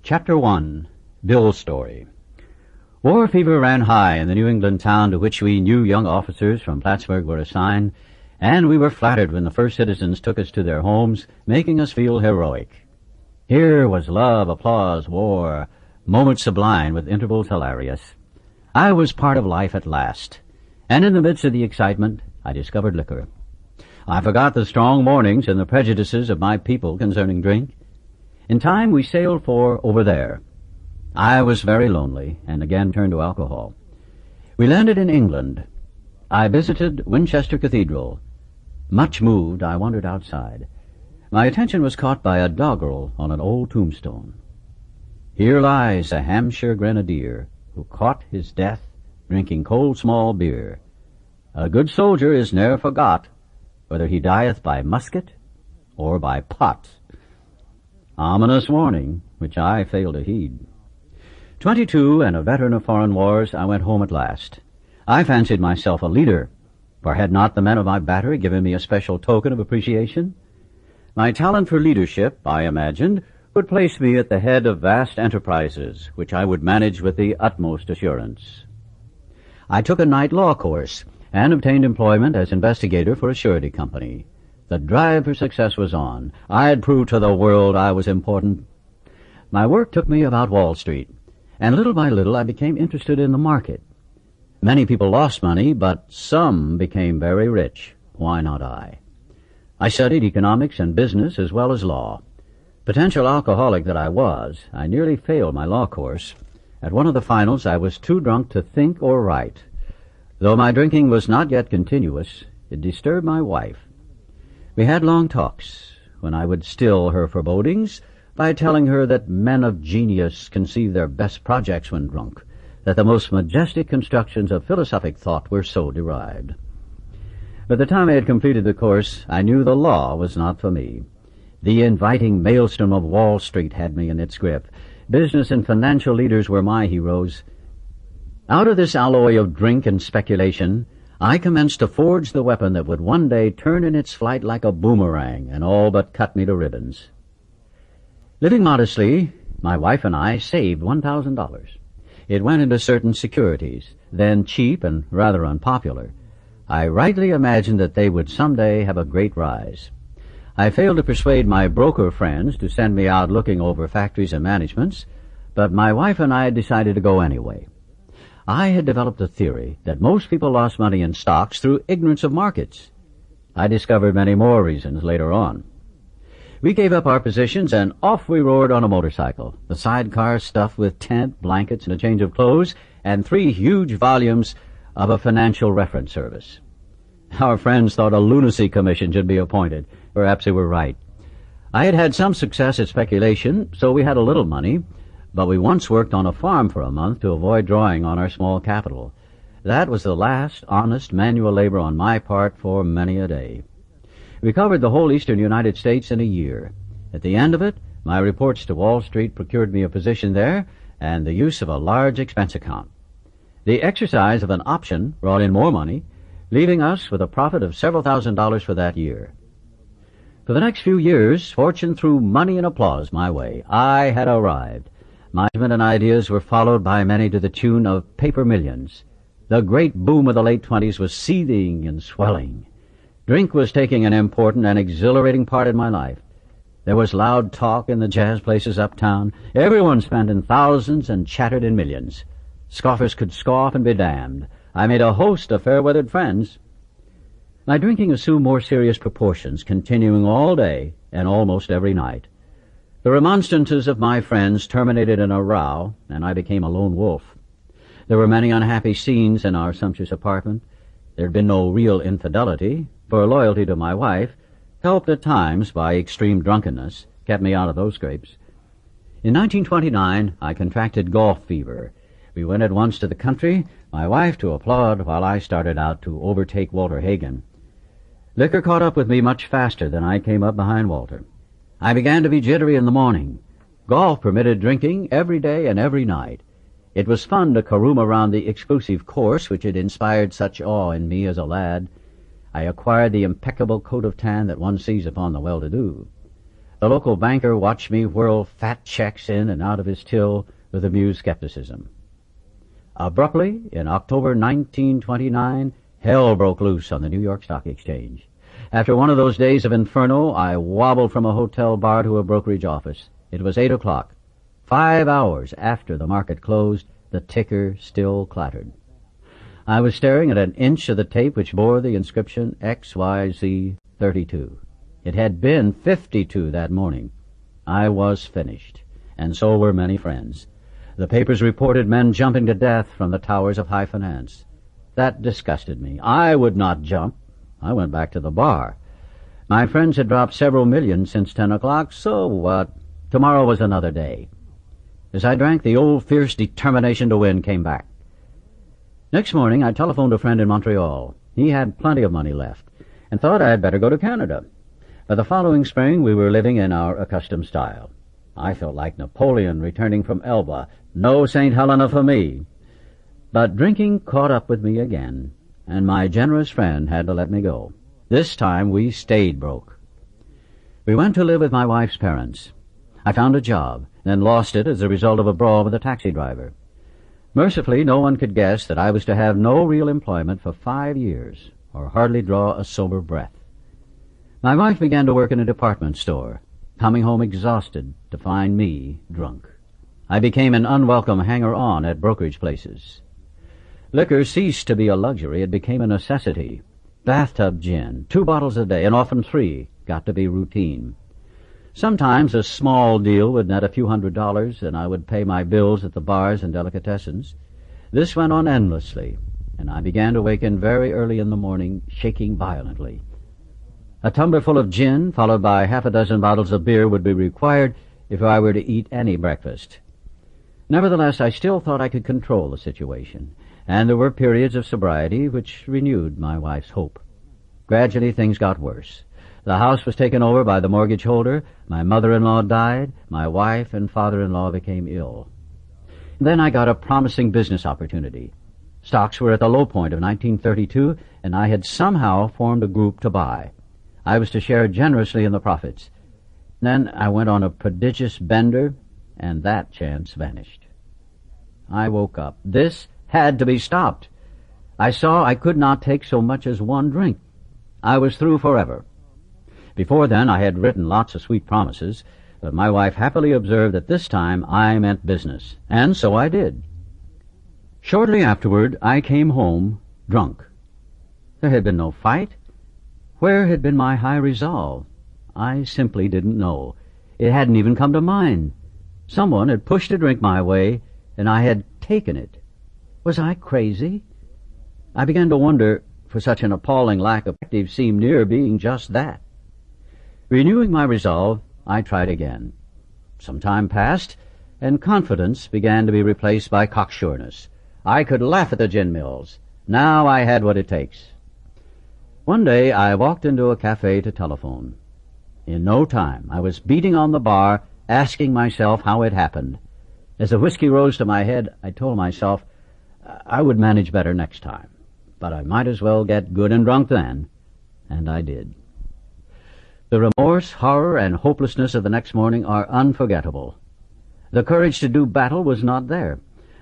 Chapter 1. Bill's Story. War fever ran high in the New England town to which we new young officers from Plattsburgh were assigned, and we were flattered when the first citizens took us to their homes, making us feel heroic. Here was love, applause, war, moments sublime with intervals hilarious. I was part of life at last, and in the midst of the excitement, I discovered liquor. I forgot the strong mornings and the prejudices of my people concerning drink. In time, we sailed for over there. I was very lonely, and again turned to alcohol. We landed in England. I visited Winchester Cathedral. Much moved, I wandered outside. My attention was caught by a doggerel on an old tombstone. Here lies a Hampshire grenadier, who caught his death drinking cold small beer. A good soldier is ne'er forgot, whether he dieth by musket or by pot. Ominous warning, which I failed to heed. 22 and a veteran of foreign wars, I went home at last. I fancied myself a leader, for had not the men of my battery given me a special token of appreciation? My talent for leadership, I imagined, would place me at the head of vast enterprises, which I would manage with the utmost assurance. I took a night law course and obtained employment as investigator for a surety company. The drive for success was on. I had proved to the world I was important. My work took me about Wall Street, and little by little I became interested in the market. Many people lost money, but some became very rich. Why not I? I studied economics and business as well as law. Potential alcoholic that I was, I nearly failed my law course. At one of the finals, I was too drunk to think or write. Though my drinking was not yet continuous, it disturbed my wife. We had long talks, when I would still her forebodings by telling her that men of genius conceive their best projects when drunk, that the most majestic constructions of philosophic thought were so derived. By the time I had completed the course, I knew the law was not for me. The inviting maelstrom of Wall Street had me in its grip. Business and financial leaders were my heroes. Out of this alloy of drink and speculation, I commenced to forge the weapon that would one day turn in its flight like a boomerang and all but cut me to ribbons. Living modestly, my wife and I saved $1,000. It went into certain securities, then cheap and rather unpopular. I rightly imagined that they would someday have a great rise. I failed to persuade my broker friends to send me out looking over factories and managements, but my wife and I decided to go anyway. I had developed a theory that most people lost money in stocks through ignorance of markets. I discovered many more reasons later on. We gave up our positions and off we roared on a motorcycle, the sidecar stuffed with tent, blankets, and a change of clothes, and 3 huge volumes of a financial reference service. Our friends thought a lunacy commission should be appointed. Perhaps they were right. I had had some success at speculation, so we had a little money, but we once worked on a farm for a month to avoid drawing on our small capital. That was the last honest manual labor on my part for many a day. We covered the whole eastern United States in a year. At the end of it, my reports to Wall Street procured me a position there and the use of a large expense account. The exercise of an option brought in more money, leaving us with a profit of several $1,000s for that year. For the next few years, fortune threw money and applause my way. I had arrived. My judgment and ideas were followed by many to the tune of paper millions. The great boom of the late 20s was seething and swelling. Drink was taking an important and exhilarating part in my life. There was loud talk in the jazz places uptown. Everyone spent in thousands and chattered in millions. Scoffers could scoff and be damned. I made a host of fair-weathered friends. My drinking assumed more serious proportions, continuing all day and almost every night. The remonstrances of my friends terminated in a row, and I became a lone wolf. There were many unhappy scenes in our sumptuous apartment. There had been no real infidelity, for loyalty to my wife, helped at times by extreme drunkenness, kept me out of those scrapes. In 1929, I contracted golf fever. We went at once to the country, my wife to applaud while I started out to overtake Walter Hagen. Liquor caught up with me much faster than I came up behind Walter. I began to be jittery in the morning. Golf permitted drinking every day and every night. It was fun to caroom around the exclusive course which had inspired such awe in me as a lad. I acquired the impeccable coat of tan that one sees upon the well-to-do. The local banker watched me whirl fat checks in and out of his till with amused skepticism. Abruptly, in October 1929, hell broke loose on the New York Stock Exchange. After one of those days of inferno, I wobbled from a hotel bar to a brokerage office. It was 8 o'clock. 5 hours after the market closed, the ticker still clattered. I was staring at an inch of the tape which bore the inscription XYZ32. It had been 52 that morning. I was finished, and so were many friends. The papers reported men jumping to death from the towers of high finance. That disgusted me. I would not jump. I went back to the bar. My friends had dropped several million since 10 o'clock, so what? Tomorrow was another day. As I drank, the old fierce determination to win came back. Next morning, I telephoned a friend in Montreal. He had plenty of money left, and thought I had better go to Canada. By the following spring, we were living in our accustomed style. I felt like Napoleon returning from Elba. No St. Helena for me. But drinking caught up with me again, and my generous friend had to let me go. This time we stayed broke. We went to live with my wife's parents. I found a job, then lost it as a result of a brawl with a taxi driver. Mercifully, no one could guess that I was to have no real employment for 5 years, or hardly draw a sober breath. My wife began to work in a department store, coming home exhausted to find me drunk. I became an unwelcome hanger-on at brokerage places. Liquor ceased to be a luxury. It became a necessity. Bathtub gin, 2 bottles a day, and often 3, got to be routine. Sometimes a small deal would net a few $100s, and I would pay my bills at the bars and delicatessens. This went on endlessly, and I began to waken very early in the morning, shaking violently. A tumblerful of gin, followed by half a dozen bottles of beer, would be required if I were to eat any breakfast. Nevertheless, I still thought I could control the situation, and there were periods of sobriety which renewed my wife's hope. Gradually, things got worse. The house was taken over by the mortgage holder, my mother-in-law died, my wife and father-in-law became ill. Then I got a promising business opportunity. Stocks were at the low point of 1932, and I had somehow formed a group to buy. I was to share generously in the profits. Then I went on a prodigious bender, and that chance vanished. I woke up. This had to be stopped. I saw I could not take so much as one drink. I was through forever. Before then I had written lots of sweet promises, but my wife happily observed that this time I meant business, and so I did. Shortly afterward I came home drunk. There had been no fight. Where had been my high resolve? I simply didn't know. It hadn't even come to mind. Someone had pushed a drink my way, and I had taken it. Was I crazy? I began to wonder, for such an appalling lack of perspective seemed near being just that. Renewing my resolve, I tried again. Some time passed, and confidence began to be replaced by cocksureness. I could laugh at the gin mills. Now I had what it takes. One day I walked into a cafe to telephone. In no time I was beating on the bar, asking myself how it happened. As the whiskey rose to my head, I told myself I would manage better next time, but I might as well get good and drunk then, and I did. The remorse, horror, and hopelessness of the next morning are unforgettable. The courage to do battle was not there.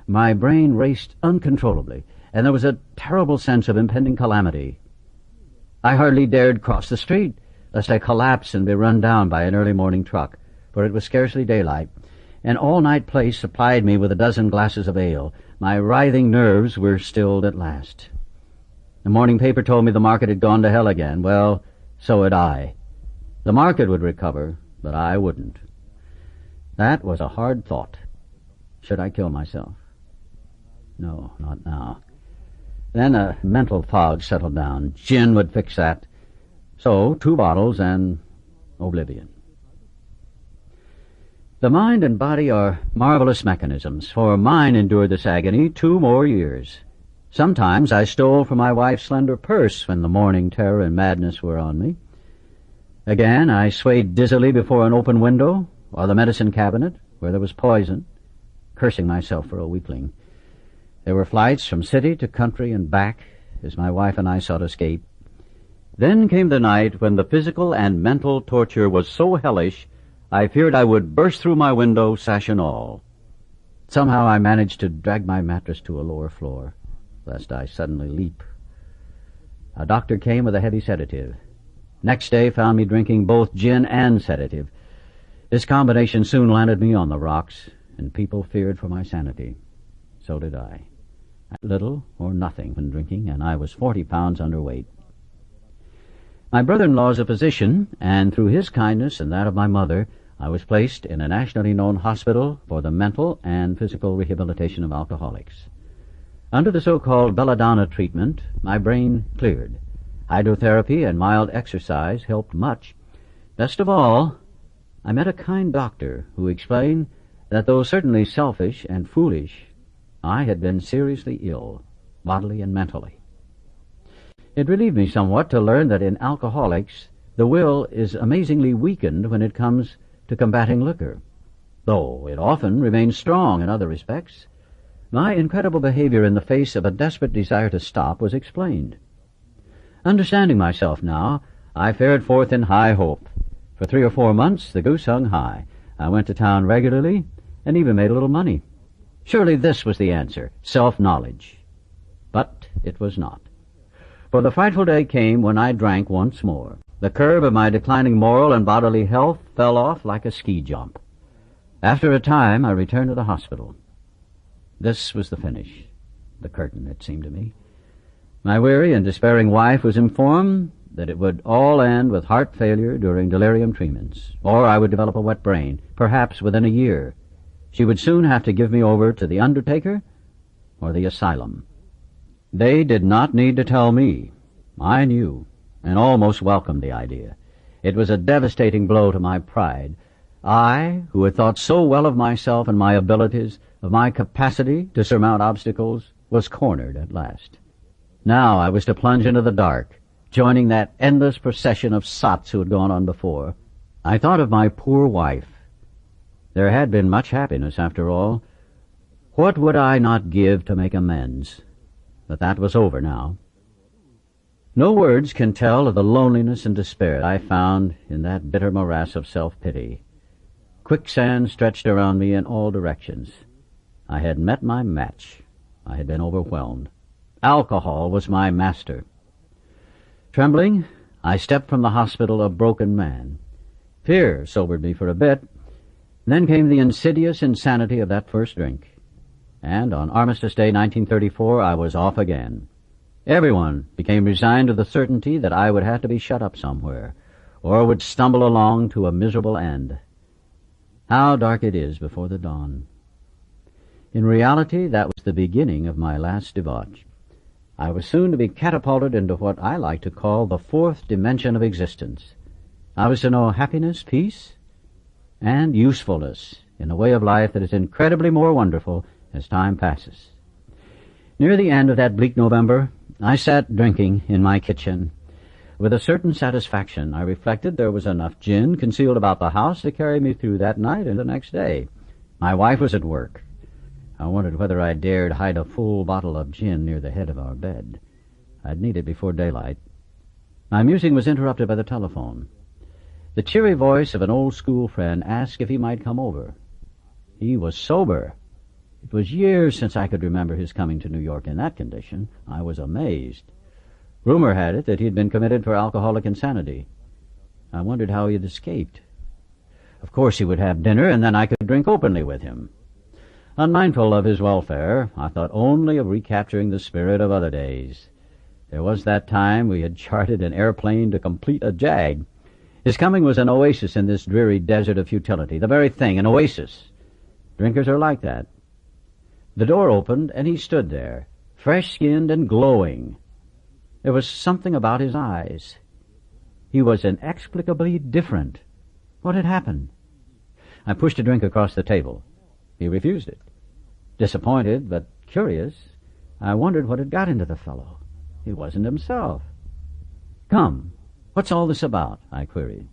My brain raced uncontrollably, and there was a terrible sense of impending calamity. I hardly dared cross the street, lest I collapse and be run down by an early morning truck, for it was scarcely daylight. An all-night place supplied me with a dozen glasses of ale. My writhing nerves were stilled at last. The morning paper told me the market had gone to hell again. Well, so had I. The market would recover, but I wouldn't. That was a hard thought. Should I kill myself? No, not now. Then a mental fog settled down. Gin would fix that. So 2 bottles and oblivion. The mind and body are marvelous mechanisms, for mine endured this agony 2 more years. Sometimes I stole from my wife's slender purse when the morning terror and madness were on me. Again, I swayed dizzily before an open window or the medicine cabinet where there was poison, cursing myself for a weakling. There were flights from city to country and back as my wife and I sought escape. Then came the night when the physical and mental torture was so hellish I feared I would burst through my window, sash and all. Somehow I managed to drag my mattress to a lower floor, lest I suddenly leap. A doctor came with a heavy sedative. Next day found me drinking both gin and sedative. This combination soon landed me on the rocks, and people feared for my sanity. So did I. Little or nothing when drinking, and I was 40 pounds underweight. My brother-in-law is a physician, and through his kindness and that of my mother, I was placed in a nationally known hospital for the mental and physical rehabilitation of alcoholics. Under the so-called belladonna treatment, my brain cleared. Hydrotherapy and mild exercise helped much. Best of all, I met a kind doctor who explained that though certainly selfish and foolish, I had been seriously ill, bodily and mentally. It relieved me somewhat to learn that in alcoholics the will is amazingly weakened when it comes to combating liquor, though it often remains strong in other respects. My incredible behavior in the face of a desperate desire to stop was explained. Understanding myself now, I fared forth in high hope. For 3 or 4 months the goose hung high. I went to town regularly and even made a little money. Surely this was the answer, self-knowledge. But it was not. For the frightful day came when I drank once more. The curve of my declining moral and bodily health fell off like a ski jump. After a time, I returned to the hospital. This was the finish, the curtain, it seemed to me. My weary and despairing wife was informed that it would all end with heart failure during delirium tremens, or I would develop a wet brain, perhaps within a year. She would soon have to give me over to the undertaker or the asylum. They did not need to tell me. I knew, and almost welcomed the idea. It was a devastating blow to my pride. I, who had thought so well of myself and my abilities, of my capacity to surmount obstacles, was cornered at last. Now I was to plunge into the dark, joining that endless procession of sots who had gone on before. I thought of my poor wife. There had been much happiness, after all. What would I not give to make amends? But that was over now. No words can tell of the loneliness and despair I found in that bitter morass of self-pity. Quicksand stretched around me in all directions. I had met my match. I had been overwhelmed. Alcohol was my master. Trembling, I stepped from the hospital a broken man. Fear sobered me for a bit. Then came the insidious insanity of that first drink. And on Armistice Day 1934, I was off again. Everyone became resigned to the certainty that I would have to be shut up somewhere, or would stumble along to a miserable end. How dark it is before the dawn. In reality, that was the beginning of my last debauch. I was soon to be catapulted into what I like to call the fourth dimension of existence. I was to know happiness, peace, and usefulness in a way of life that is incredibly more wonderful as time passes. Near the end of that bleak November, I sat drinking in my kitchen. With a certain satisfaction, I reflected there was enough gin concealed about the house to carry me through that night and the next day. My wife was at work. I wondered whether I dared hide a full bottle of gin near the head of our bed. I'd need it before daylight. My musing was interrupted by the telephone. The cheery voice of an old school friend asked if he might come over. He was sober. It was years since I could remember his coming to New York in that condition. I was amazed. Rumor had it that he had been committed for alcoholic insanity. I wondered how he had escaped. Of course he would have dinner, and then I could drink openly with him. Unmindful of his welfare, I thought only of recapturing the spirit of other days. There was that time we had chartered an airplane to complete a jag. His coming was an oasis in this dreary desert of futility, the very thing, an oasis. Drinkers are like that. The door opened, and he stood there, fresh-skinned and glowing. There was something about his eyes. He was inexplicably different. What had happened? I pushed a drink across the table. He refused it. Disappointed, but curious, I wondered what had got into the fellow. He wasn't himself. "Come, what's all this about?" I queried.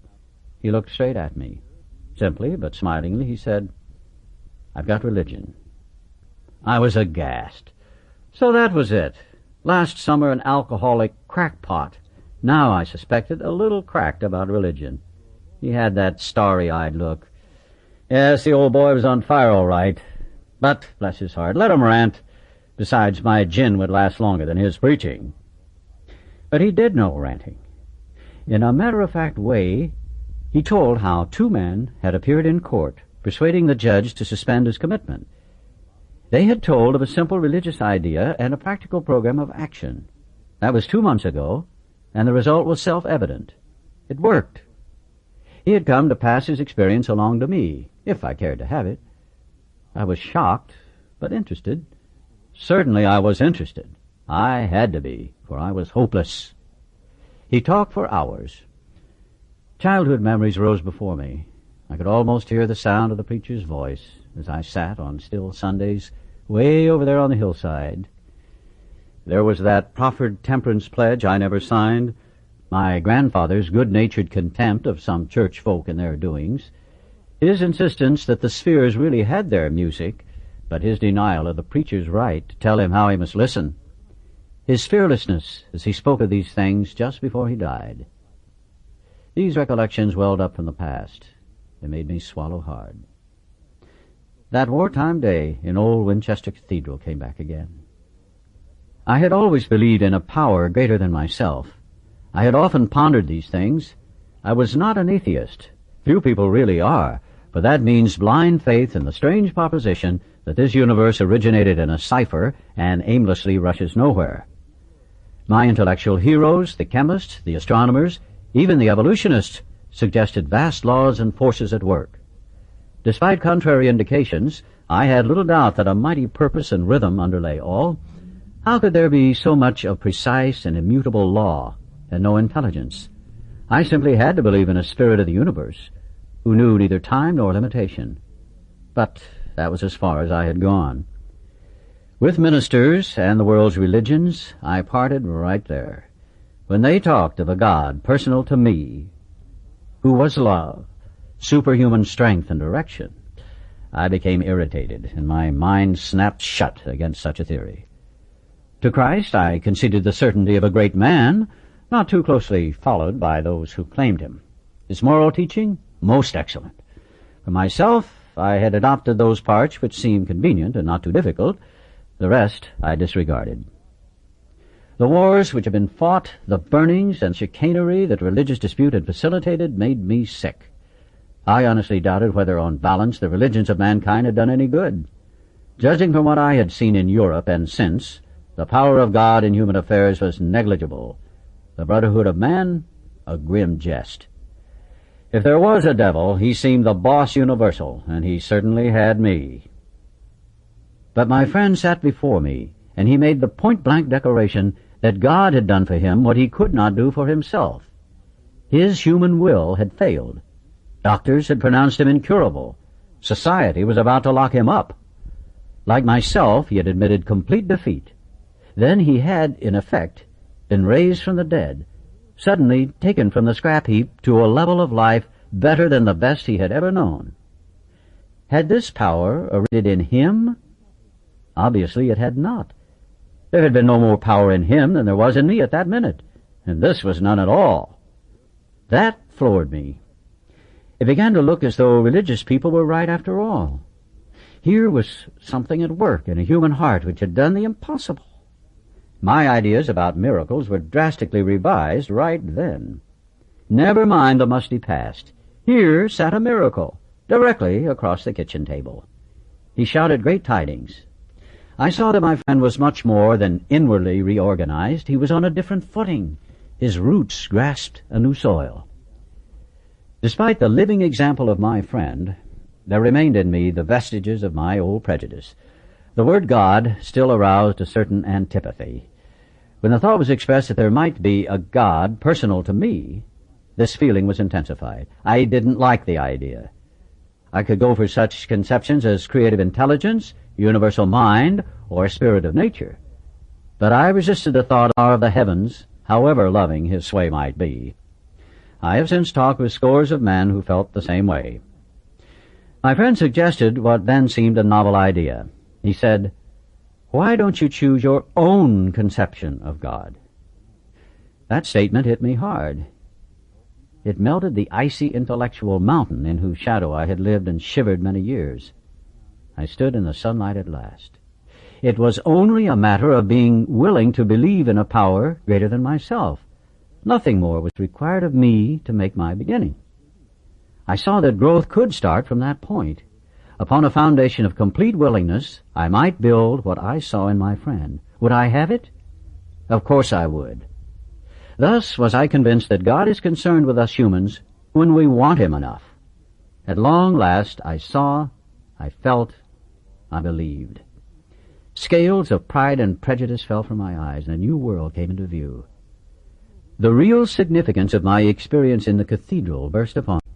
He looked straight at me. Simply, but smilingly, he said, "I've got religion." I was aghast. So that was it. Last summer an alcoholic crackpot. Now, I suspected, a little cracked about religion. He had that starry-eyed look. Yes, the old boy was on fire all right. But, bless his heart, let him rant. Besides, my gin would last longer than his preaching. But he did no ranting. In a matter-of-fact way, he told how two men had appeared in court, persuading the judge to suspend his commitment. They had told of a simple religious idea and a practical program of action. That was 2 months ago, and the result was self-evident. It worked. He had come to pass his experience along to me, if I cared to have it. I was shocked, but interested. Certainly I was interested. I had to be, for I was hopeless. He talked for hours. Childhood memories rose before me. I could almost hear the sound of the preacher's voice as I sat on still Sundays way over there on the hillside. There was that proffered temperance pledge I never signed, my grandfather's good-natured contempt of some church folk and their doings, his insistence that the spheres really had their music, but his denial of the preacher's right to tell him how he must listen, his fearlessness as he spoke of these things just before he died. These recollections welled up from the past. They made me swallow hard. That wartime day in old Winchester Cathedral came back again. I had always believed in a power greater than myself. I had often pondered these things. I was not an atheist. Few people really are, but that means blind faith in the strange proposition that this universe originated in a cipher and aimlessly rushes nowhere. My intellectual heroes, the chemists, the astronomers, even the evolutionists, suggested vast laws and forces at work. Despite contrary indications, I had little doubt that a mighty purpose and rhythm underlay all. How could there be so much of precise and immutable law and no intelligence? I simply had to believe in a spirit of the universe, who knew neither time nor limitation. But that was as far as I had gone. With ministers and the world's religions, I parted right there. When they talked of a God personal to me, who was love, superhuman strength and direction, I became irritated, and my mind snapped shut against such a theory. To Christ I conceded the certainty of a great man, not too closely followed by those who claimed him. His moral teaching, most excellent. For myself, I had adopted those parts which seemed convenient and not too difficult. The rest I disregarded. The wars which had been fought, the burnings and chicanery that religious dispute had facilitated, made me sick. I honestly doubted whether, on balance, the religions of mankind had done any good. Judging from what I had seen in Europe and since, the power of God in human affairs was negligible. The brotherhood of man, a grim jest. If there was a devil, he seemed the boss universal, and he certainly had me. But my friend sat before me, and he made the point-blank declaration that God had done for him what he could not do for himself. His human will had failed. Doctors had pronounced him incurable. Society was about to lock him up. Like myself, he had admitted complete defeat. Then he had, in effect, been raised from the dead, suddenly taken from the scrap heap to a level of life better than the best he had ever known. Had this power originated in him? Obviously it had not. There had been no more power in him than there was in me at that minute, and this was none at all. That floored me. It began to look as though religious people were right after all. Here was something at work in a human heart which had done the impossible. My ideas about miracles were drastically revised right then. Never mind the musty past. Here sat a miracle, directly across the kitchen table. He shouted great tidings. I saw that my friend was much more than inwardly reorganized. He was on a different footing. His roots grasped a new soil. Despite the living example of my friend, there remained in me the vestiges of my old prejudice. The word God still aroused a certain antipathy. When the thought was expressed that there might be a God personal to me, this feeling was intensified. I didn't like the idea. I could go for such conceptions as creative intelligence, universal mind, or spirit of nature. But I resisted the thought of the heavens, however loving his sway might be. I have since talked with scores of men who felt the same way. My friend suggested what then seemed a novel idea. He said, "Why don't you choose your own conception of God?" That statement hit me hard. It melted the icy intellectual mountain in whose shadow I had lived and shivered many years. I stood in the sunlight at last. It was only a matter of being willing to believe in a power greater than myself. Nothing more was required of me to make my beginning. I saw that growth could start from that point. Upon a foundation of complete willingness, I might build what I saw in my friend. Would I have it? Of course I would. Thus was I convinced that God is concerned with us humans when we want Him enough. At long last I saw, I felt, I believed. Scales of pride and prejudice fell from my eyes, and a new world came into view. The real significance of my experience in the cathedral burst upon me.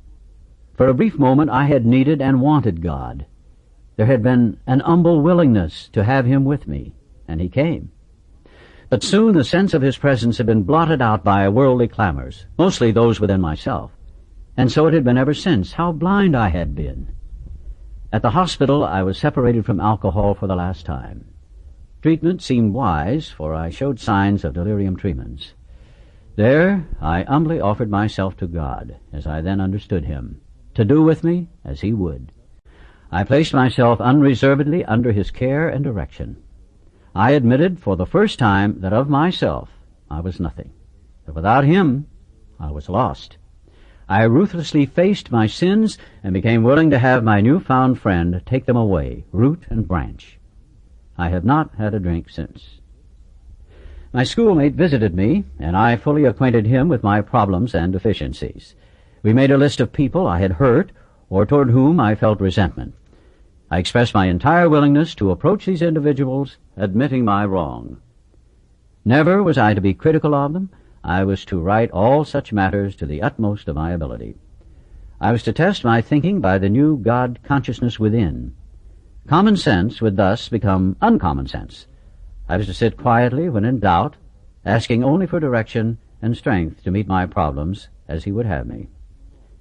For a brief moment I had needed and wanted God. There had been an humble willingness to have Him with me, and He came. But soon the sense of His presence had been blotted out by worldly clamors, mostly those within myself. And so it had been ever since. How blind I had been! At the hospital I was separated from alcohol for the last time. Treatment seemed wise, for I showed signs of delirium tremens. There I humbly offered myself to God, as I then understood Him, to do with me as He would. I placed myself unreservedly under His care and direction. I admitted for the first time that of myself I was nothing, that without Him I was lost. I ruthlessly faced my sins and became willing to have my newfound friend take them away, root and branch. I have not had a drink since. My schoolmate visited me, and I fully acquainted him with my problems and deficiencies. We made a list of people I had hurt or toward whom I felt resentment. I expressed my entire willingness to approach these individuals, admitting my wrong. Never was I to be critical of them. I was to right all such matters to the utmost of my ability. I was to test my thinking by the new God consciousness within. Common sense would thus become uncommon sense. I was to sit quietly when in doubt, asking only for direction and strength to meet my problems as He would have me.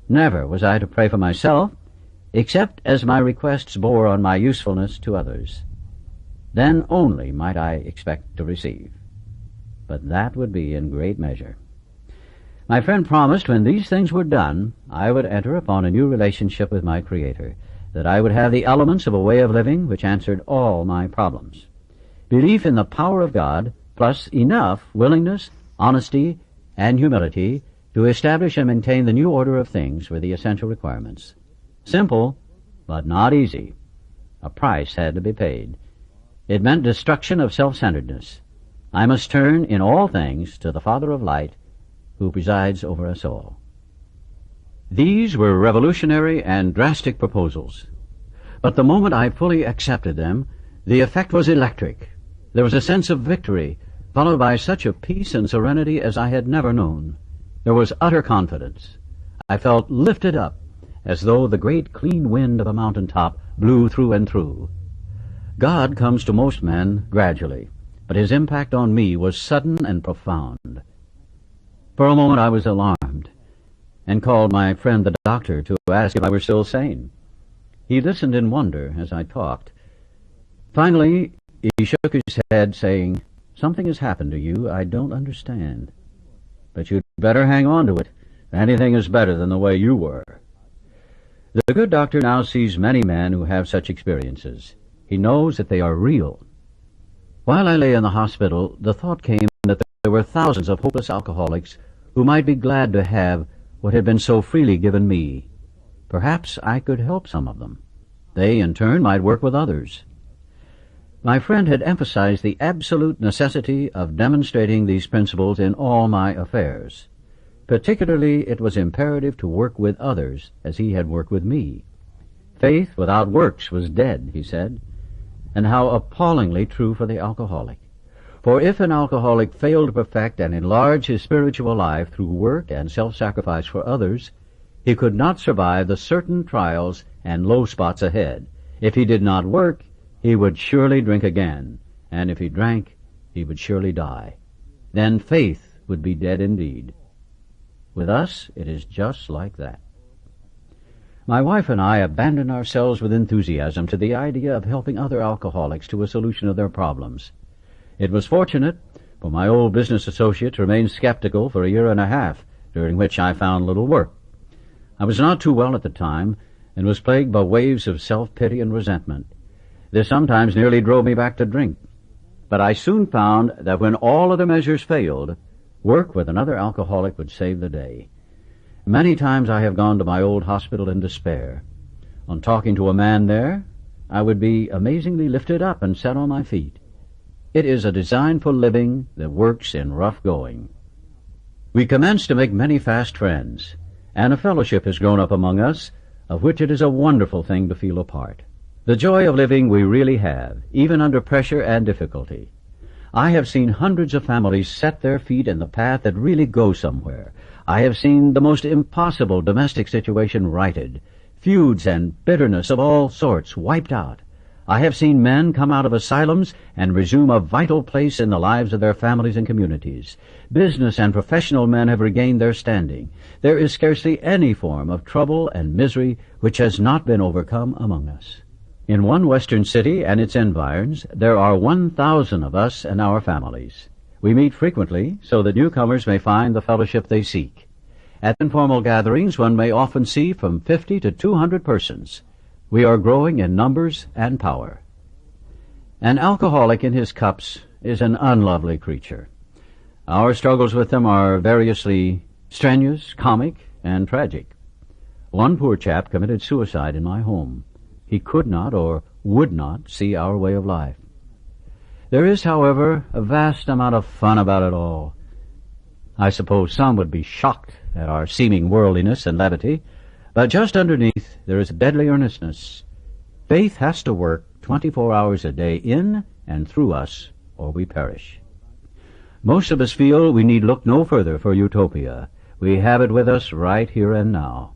Never was I to pray for myself, except as my requests bore on my usefulness to others. Then only might I expect to receive. But that would be in great measure. My friend promised when these things were done, I would enter upon a new relationship with my Creator, that I would have the elements of a way of living which answered all my problems. Belief in the power of God, plus enough willingness, honesty, and humility to establish and maintain the new order of things were the essential requirements. Simple, but not easy. A price had to be paid. It meant destruction of self-centeredness. I must turn in all things to the Father of light, who presides over us all. These were revolutionary and drastic proposals. But the moment I fully accepted them, the effect was electric. There was a sense of victory, followed by such a peace and serenity as I had never known. There was utter confidence. I felt lifted up, as though the great clean wind of a mountain top blew through and through. God comes to most men gradually, but His impact on me was sudden and profound. For a moment I was alarmed, and called my friend the doctor to ask if I were still sane. He listened in wonder as I talked. Finally, he shook his head, saying, "Something has happened to you I don't understand. But you'd better hang on to it. Anything is better than the way you were." The good doctor now sees many men who have such experiences. He knows that they are real. While I lay in the hospital, the thought came that there were thousands of hopeless alcoholics who might be glad to have what had been so freely given me. Perhaps I could help some of them. They, in turn, might work with others. My friend had emphasized the absolute necessity of demonstrating these principles in all my affairs. Particularly, it was imperative to work with others as he had worked with me. Faith without works was dead, he said, and how appallingly true for the alcoholic. For if an alcoholic failed to perfect and enlarge his spiritual life through work and self-sacrifice for others, he could not survive the certain trials and low spots ahead. If he did not work, he would surely drink again, and if he drank, he would surely die. Then faith would be dead indeed. With us, it is just like that. My wife and I abandoned ourselves with enthusiasm to the idea of helping other alcoholics to a solution of their problems. It was fortunate, for my old business associates remained skeptical for a year and a half during which I found little work. I was not too well at the time, and was plagued by waves of self-pity and resentment. This sometimes nearly drove me back to drink. But I soon found that when all other measures failed, work with another alcoholic would save the day. Many times I have gone to my old hospital in despair. On talking to a man there, I would be amazingly lifted up and set on my feet. It is a design for living that works in rough going. We commenced to make many fast friends, and a fellowship has grown up among us, of which it is a wonderful thing to feel a part. The joy of living we really have, even under pressure and difficulty. I have seen hundreds of families set their feet in the path that really goes somewhere. I have seen the most impossible domestic situation righted, feuds and bitterness of all sorts wiped out. I have seen men come out of asylums and resume a vital place in the lives of their families and communities. Business and professional men have regained their standing. There is scarcely any form of trouble and misery which has not been overcome among us. In one western city and its environs, there are 1,000 of us and our families. We meet frequently so that newcomers may find the fellowship they seek. At informal gatherings, one may often see from 50 to 200 persons. We are growing in numbers and power. An alcoholic in his cups is an unlovely creature. Our struggles with them are variously strenuous, comic, and tragic. One poor chap committed suicide in my home. He could not or would not see our way of life. There is, however, a vast amount of fun about it all. I suppose some would be shocked at our seeming worldliness and levity, but just underneath there is deadly earnestness. Faith has to work 24 hours a day in and through us, or we perish. Most of us feel we need look no further for utopia. We have it with us right here and now.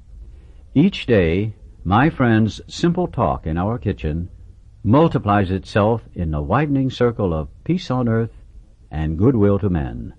Each day, my friend's simple talk in our kitchen multiplies itself in a widening circle of peace on earth and goodwill to men.